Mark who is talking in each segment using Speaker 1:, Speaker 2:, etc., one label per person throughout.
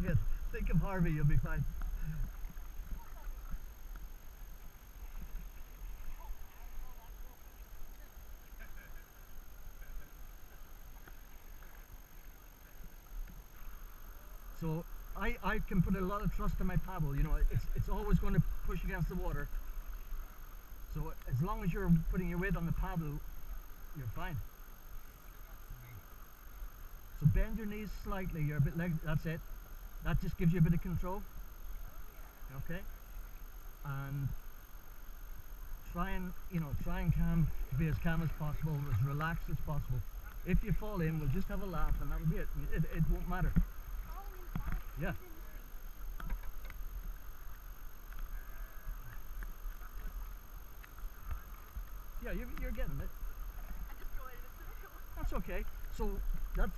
Speaker 1: Yes, think of Harvey, you'll be fine. So I can put a lot of trust in my paddle. You know, it's always going to push against the water. So as long as you're putting your weight on the paddle, you're fine. So bend your knees slightly. You're a bit leg. That's it. That just gives you a bit of control. Okay. And try and be as calm as possible, as relaxed as possible. If you fall in, we'll just have a laugh, and that'll be it. It won't matter. Yeah. Yeah, you're getting it. That's okay. So that's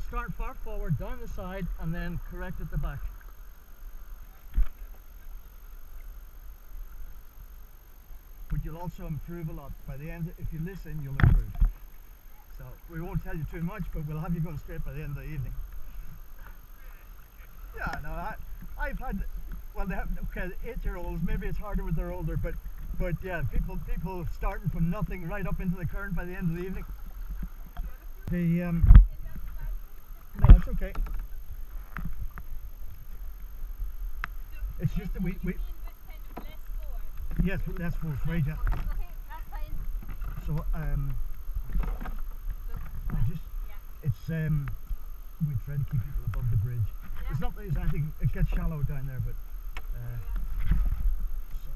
Speaker 1: start far forward, down the side, and then correct at the back. But you'll also improve a lot. By the end, if you listen, you'll improve. So we won't tell you too much, but we'll have you going straight by the end of the evening. Yeah, no, I've had, well, they have, okay, 8-year-olds, maybe it's harder when they're older, but yeah, people starting from nothing right up into the current by the end of the evening. No, it's okay. It's just that we yes, with less force, right? Yeah.
Speaker 2: Okay, that's fine.
Speaker 1: So it's we try to keep people above the bridge.
Speaker 2: Yeah.
Speaker 1: It's not that there's anything. It gets shallow down there, but. So.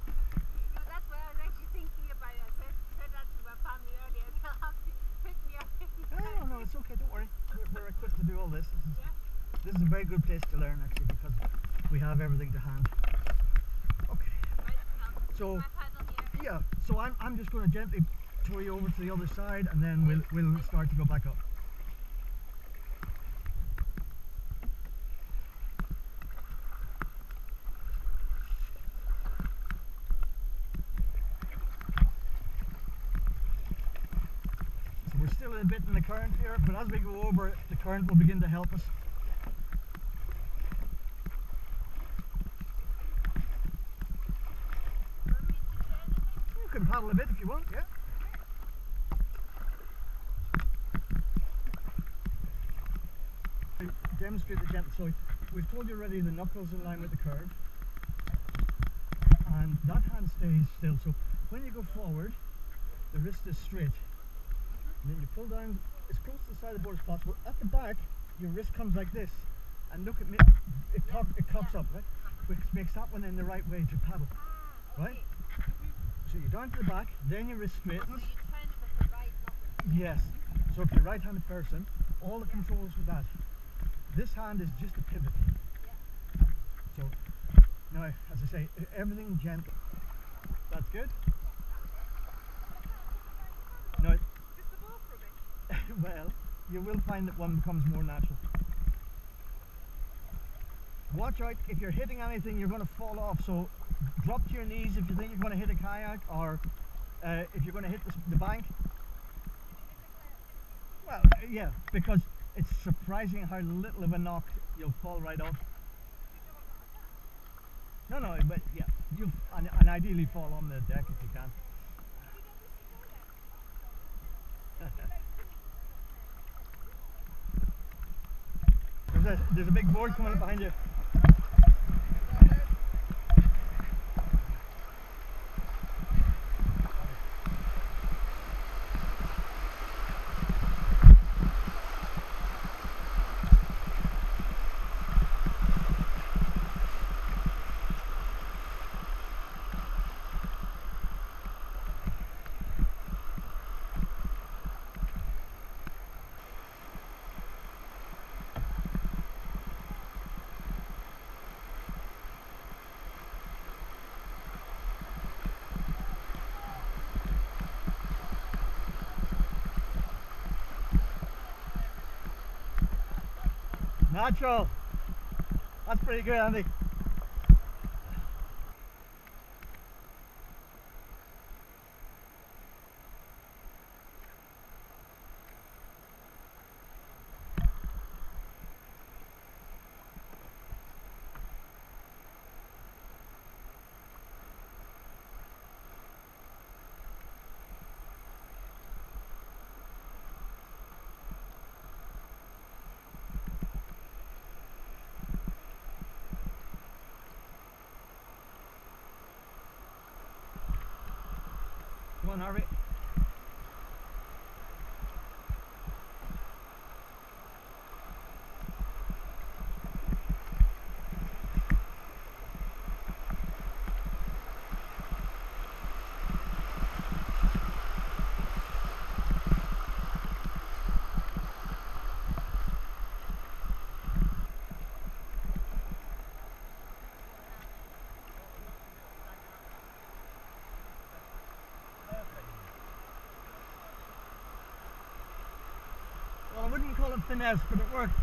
Speaker 2: No, that's what I was actually thinking about. I said that to my family earlier. They'll have to pick me up.
Speaker 1: No, it's okay. Don't worry. We're equipped to do all this. This is a very good place to learn, actually, because we have everything to hand. Okay.
Speaker 2: Right,
Speaker 1: so
Speaker 2: my paddle here.
Speaker 1: yeah. So I'm just going to gently tow you over to the other side, and then we'll start to go back up. We're still a bit in the current here, but as we go over, the current will begin to help us. You can paddle a bit if you want, yeah. Demonstrate the gentle. So we've told you already the knuckles in line with the curve, and that hand stays still. So when you go forward, the wrist is straight. And then you pull down as close to the side of the board as possible. At the back, your wrist comes like this, and look at me, it cocks up, right? Which makes that one in the right way to paddle, right? So you're down to the back, then your wrist straightens.
Speaker 2: So you turn it with the right knuckle.
Speaker 1: Yes. So if you're a right-handed person, all the controls with that. This hand is just a pivot.
Speaker 2: Yeah.
Speaker 1: So now, as I say, everything gentle. That's good. Now. Well, you will find that one becomes more natural. Watch out, if you're hitting anything, you're going to fall off. So drop to your knees if you think you're going to hit a kayak, or if you're going to hit the bank. Well, yeah, because it's surprising how little of a knock you'll fall right off. No, but yeah, and ideally fall on the deck if you can. There's a big board coming up behind you. Natural. That's pretty good, Andy. on, Harvey. Well, I wouldn't call it finesse, but it worked.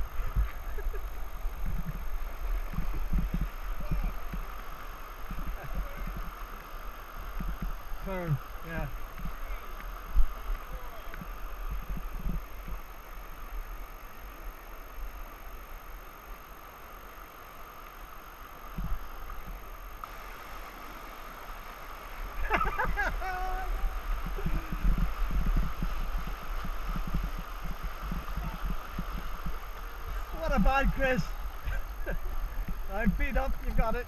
Speaker 1: Turn, yeah. What a bad Chris. I'm feet up, you got it.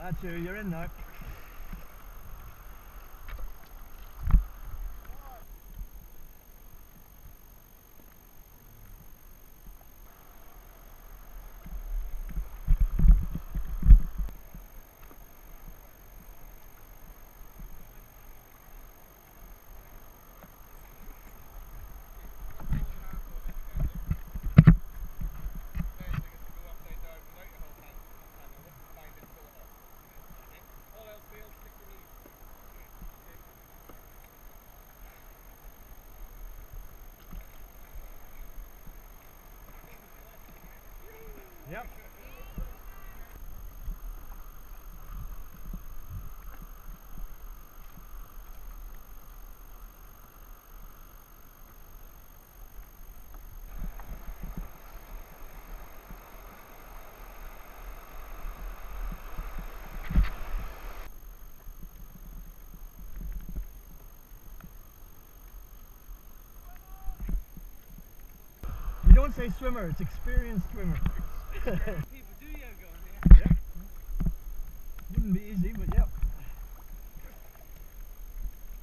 Speaker 1: That's you, you're in now. Yep. You don't say swimmer, it's experienced swimmer.
Speaker 3: People do yoga on here.
Speaker 1: Yep. Wouldn't be easy, but yep.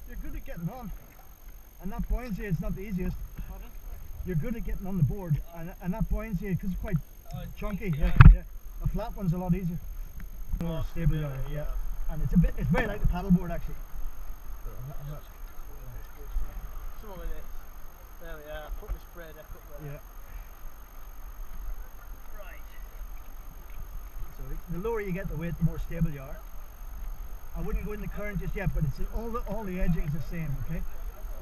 Speaker 1: You're good at getting on. And that buoyancy is not the easiest.
Speaker 3: Pardon?
Speaker 1: You're good at getting on the board. And that buoyancy, because it's quite
Speaker 3: It's
Speaker 1: chunky.
Speaker 3: chunky,
Speaker 1: Yeah,
Speaker 3: yeah.
Speaker 1: yeah. A flat one's a lot easier. More stable,
Speaker 3: stability,
Speaker 1: yeah.
Speaker 3: yeah.
Speaker 1: And it's very like the paddleboard actually.
Speaker 3: Something like this. There we are. Put the spray deck up there.
Speaker 1: Yeah.
Speaker 3: Right.
Speaker 1: So the lower you get the weight, the more stable you are. I wouldn't go in the current just yet, but it's all the edging is the same, okay?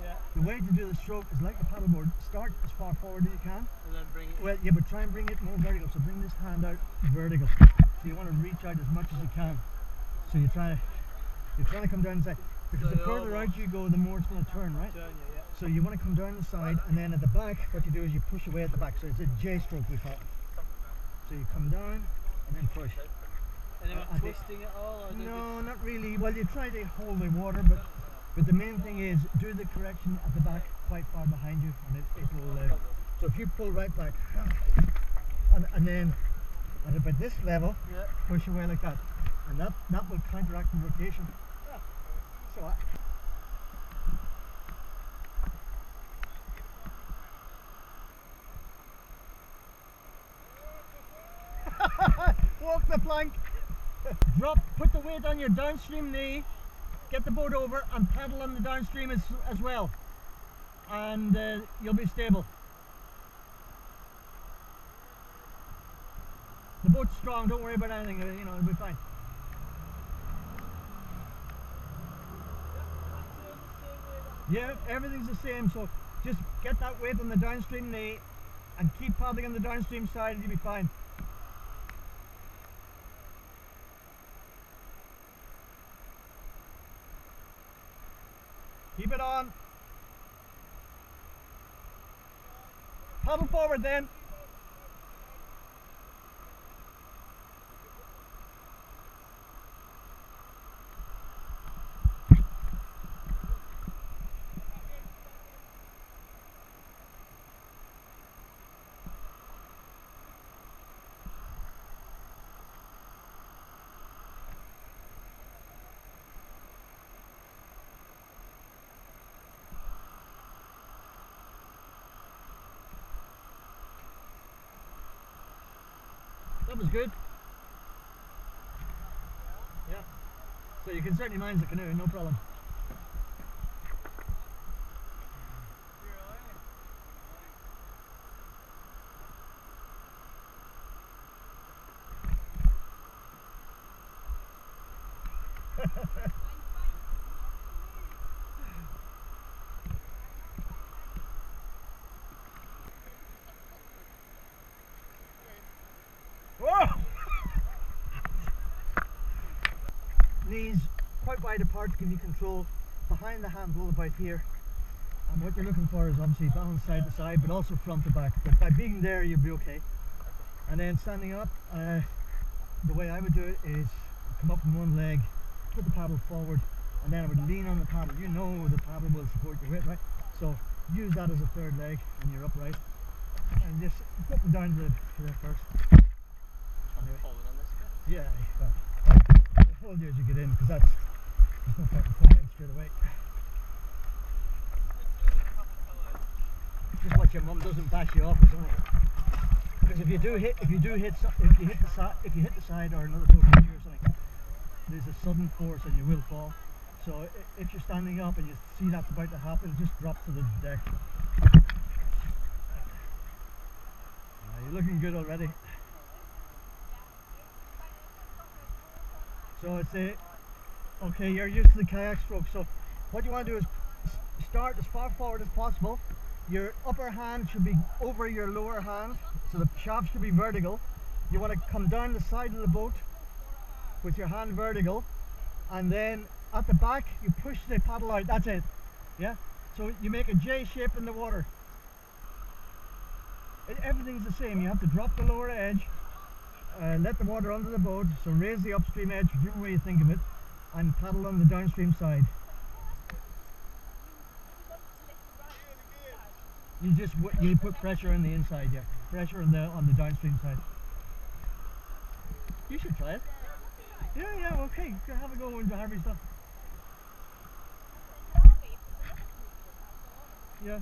Speaker 3: Yeah.
Speaker 1: The way to do the stroke is like the paddleboard. Start as far forward as you can.
Speaker 3: And then bring it.
Speaker 1: Well, yeah, but try and bring it more vertical. So bring this hand out vertical. So you want to reach out as much as you can. So you're trying to come down the side. Because
Speaker 3: So
Speaker 1: the further out you go, the more it's going to turn, right?
Speaker 3: Turn you, yeah.
Speaker 1: So you want to come down the side, and then at the back, what you do is you push away at the back. So it's a J stroke we call it. So you come down and then push.
Speaker 3: And then
Speaker 1: I think-
Speaker 3: twisting it all? Or
Speaker 1: No, not really. Well, you try to hold the water, but the main thing is do the correction at the back quite far behind you, and it will. So if you pull right back, and then at about this level,
Speaker 3: Yeah.
Speaker 1: push away like that, and that will counteract the rotation. So walk the plank. Put the weight on your downstream knee, get the boat over and paddle on the downstream as well, and you'll be stable. The boat's strong, don't worry about anything, you know, it'll be fine. Yeah, everything's the same, so just get that weight on the downstream knee and keep paddling on the downstream side and you'll be fine. Keep it on. Paddle forward then. That was good. Yeah. So you can certainly manage the canoe, no problem. Whoa! Knees quite wide apart to give you control behind the handle about here. And what you're looking for is obviously balance side to side, but also front to back. But by being there, you'll be okay. And then standing up, the way I would do it is come up on one leg, put the paddle forward, and then I would lean on the paddle. You know the paddle will support your weight, right? So use that as a third leg, and you're upright. And just put them down to there first. Anyway.
Speaker 3: Holding on this bit.
Speaker 1: Yeah, I'll hold you as you get in, because there's no point in falling in straight away. Just watch your mum doesn't bash you off or something. Because if you hit the side or another boat hits you or something, there's a sudden force and you will fall. So if you're standing up and you see that's about to happen, just drop to the deck. You're looking good already. So it's okay, you're used to the kayak stroke, so what you want to do is start as far forward as possible. Your upper hand should be over your lower hand, so the shaft should be vertical. You want to come down the side of the boat with your hand vertical, and then at the back you push the paddle out. That's it. Yeah, so you make a J shape in the water. Everything's the same. You have to drop the lower edge, let the water under the boat, so raise the upstream edge, whichever way you think of it, and paddle on the downstream side. You put pressure on the inside, yeah. Pressure on the downstream side. You should try it. Yeah, okay. Have a go into Harvey stuff. Yeah.